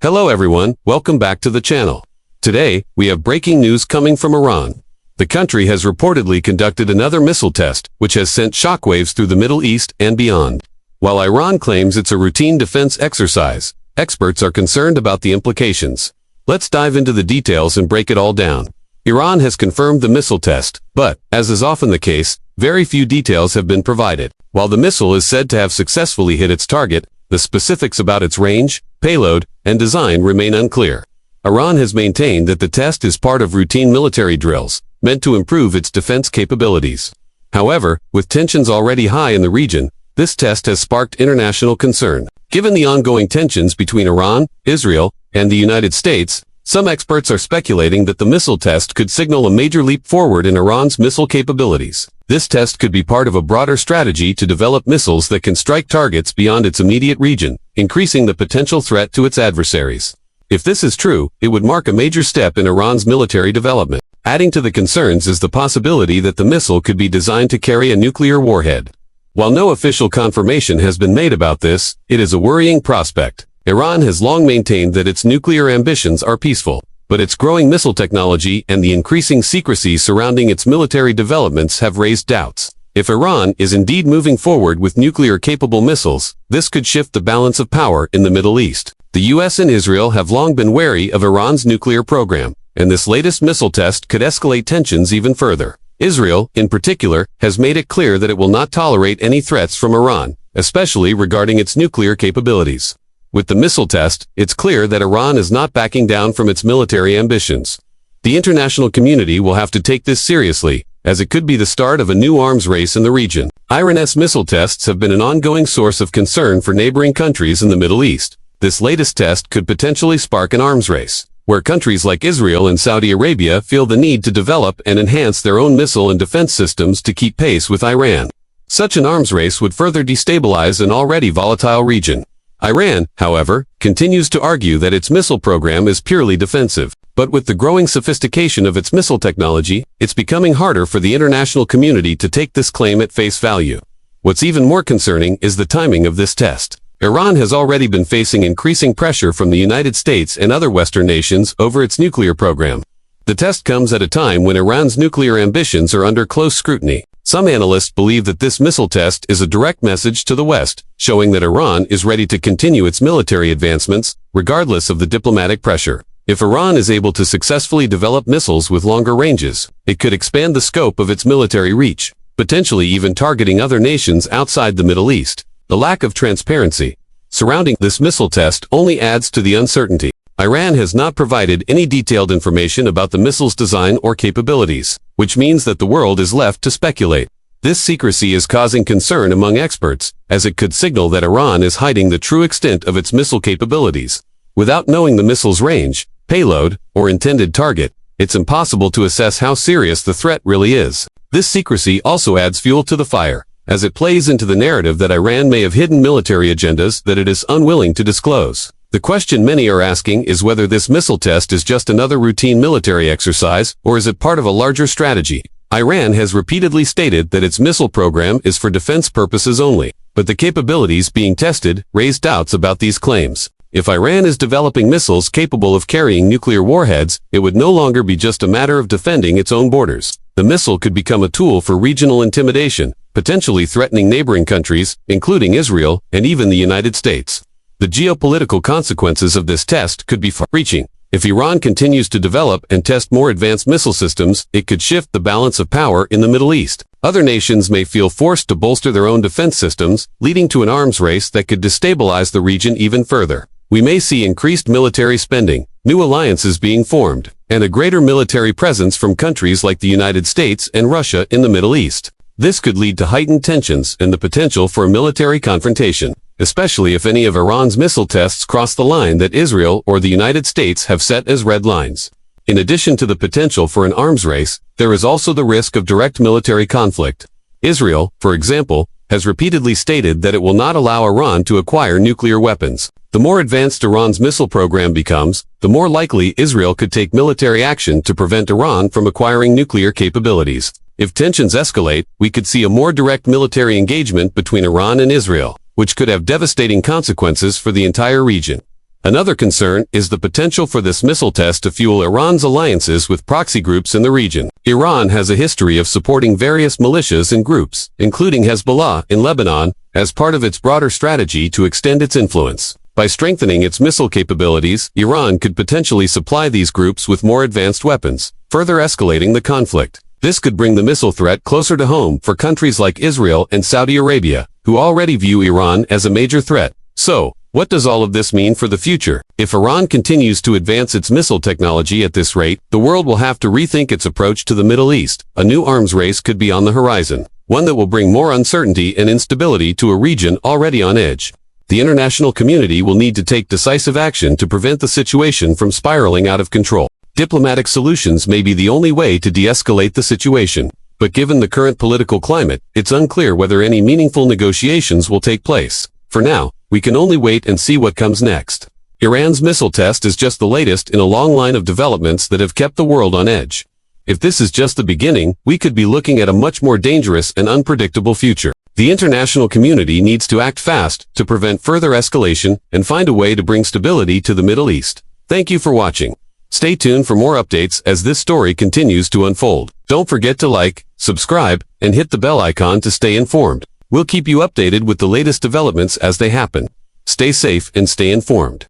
Hello everyone, welcome back to the channel. Today, we have breaking news coming from Iran. The country has reportedly conducted another missile test, which has sent shockwaves through the Middle East and beyond. While Iran claims it's a routine defense exercise, experts are concerned about the implications. Let's dive into the details and break it all down. Iran has confirmed the missile test, but, as is often the case, very few details have been provided. While the missile is said to have successfully hit its target, the specifics about its range, payload, and design remain unclear. Iran has maintained that the test is part of routine military drills, meant to improve its defense capabilities. However, with tensions already high in the region, this test has sparked international concern. Given the ongoing tensions between Iran, Israel, and the United States, some experts are speculating that the missile test could signal a major leap forward in Iran's missile capabilities. This test could be part of a broader strategy to develop missiles that can strike targets beyond its immediate region, increasing the potential threat to its adversaries. If this is true, it would mark a major step in Iran's military development. Adding to the concerns is the possibility that the missile could be designed to carry a nuclear warhead. While no official confirmation has been made about this, it is a worrying prospect. Iran has long maintained that its nuclear ambitions are peaceful, but its growing missile technology and the increasing secrecy surrounding its military developments have raised doubts. If Iran is indeed moving forward with nuclear-capable missiles, this could shift the balance of power in the Middle East. The US and Israel have long been wary of Iran's nuclear program, and this latest missile test could escalate tensions even further. Israel, in particular, has made it clear that it will not tolerate any threats from Iran, especially regarding its nuclear capabilities. With the missile test, it's clear that Iran is not backing down from its military ambitions. The international community will have to take this seriously, as it could be the start of a new arms race in the region. Iran's missile tests have been an ongoing source of concern for neighboring countries in the Middle East. This latest test could potentially spark an arms race, where countries like Israel and Saudi Arabia feel the need to develop and enhance their own missile and defense systems to keep pace with Iran. Such an arms race would further destabilize an already volatile region. Iran, however, continues to argue that its missile program is purely defensive. But with the growing sophistication of its missile technology, it's becoming harder for the international community to take this claim at face value. What's even more concerning is the timing of this test. Iran has already been facing increasing pressure from the United States and other Western nations over its nuclear program. The test comes at a time when Iran's nuclear ambitions are under close scrutiny. Some analysts believe that this missile test is a direct message to the West, showing that Iran is ready to continue its military advancements, regardless of the diplomatic pressure. If Iran is able to successfully develop missiles with longer ranges, it could expand the scope of its military reach, potentially even targeting other nations outside the Middle East. The lack of transparency surrounding this missile test only adds to the uncertainty. Iran has not provided any detailed information about the missile's design or capabilities, which means that the world is left to speculate. This secrecy is causing concern among experts, as it could signal that Iran is hiding the true extent of its missile capabilities. Without knowing the missile's range, payload, or intended target, it's impossible to assess how serious the threat really is. This secrecy also adds fuel to the fire, as it plays into the narrative that Iran may have hidden military agendas that it is unwilling to disclose. The question many are asking is whether this missile test is just another routine military exercise, or is it part of a larger strategy. Iran has repeatedly stated that its missile program is for defense purposes only, but the capabilities being tested raise doubts about these claims. If Iran is developing missiles capable of carrying nuclear warheads, it would no longer be just a matter of defending its own borders. The missile could become a tool for regional intimidation, potentially threatening neighboring countries, including Israel and even the United States. The geopolitical consequences of this test could be far-reaching. If Iran continues to develop and test more advanced missile systems, it could shift the balance of power in the Middle East. Other nations may feel forced to bolster their own defense systems, leading to an arms race that could destabilize the region even further. We may see increased military spending, new alliances being formed, and a greater military presence from countries like the United States and Russia in the Middle East. This could lead to heightened tensions and the potential for a military confrontation, especially if any of Iran's missile tests cross the line that Israel or the United States have set as red lines. In addition to the potential for an arms race, there is also the risk of direct military conflict. Israel, for example, has repeatedly stated that it will not allow Iran to acquire nuclear weapons. The more advanced Iran's missile program becomes, the more likely Israel could take military action to prevent Iran from acquiring nuclear capabilities. If tensions escalate, we could see a more direct military engagement between Iran and Israel, which could have devastating consequences for the entire region. Another concern is the potential for this missile test to fuel Iran's alliances with proxy groups in the region. Iran has a history of supporting various militias and groups, including Hezbollah in Lebanon, as part of its broader strategy to extend its influence. By strengthening its missile capabilities, Iran could potentially supply these groups with more advanced weapons, further escalating the conflict. This could bring the missile threat closer to home for countries like Israel and Saudi Arabia, who already view Iran as a major threat. So, what does all of this mean for the future? If Iran continues to advance its missile technology at this rate, the world will have to rethink its approach to the Middle East. A new arms race could be on the horizon, one that will bring more uncertainty and instability to a region already on edge. The international community will need to take decisive action to prevent the situation from spiraling out of control. Diplomatic solutions may be the only way to de-escalate the situation, but given the current political climate, it's unclear whether any meaningful negotiations will take place. For now, we can only wait and see what comes next. Iran's missile test is just the latest in a long line of developments that have kept the world on edge. If this is just the beginning, we could be looking at a much more dangerous and unpredictable future. The international community needs to act fast to prevent further escalation and find a way to bring stability to the Middle East. Thank you for watching. Stay tuned for more updates as this story continues to unfold. Don't forget to like, subscribe, and hit the bell icon to stay informed. We'll keep you updated with the latest developments as they happen. Stay safe and stay informed.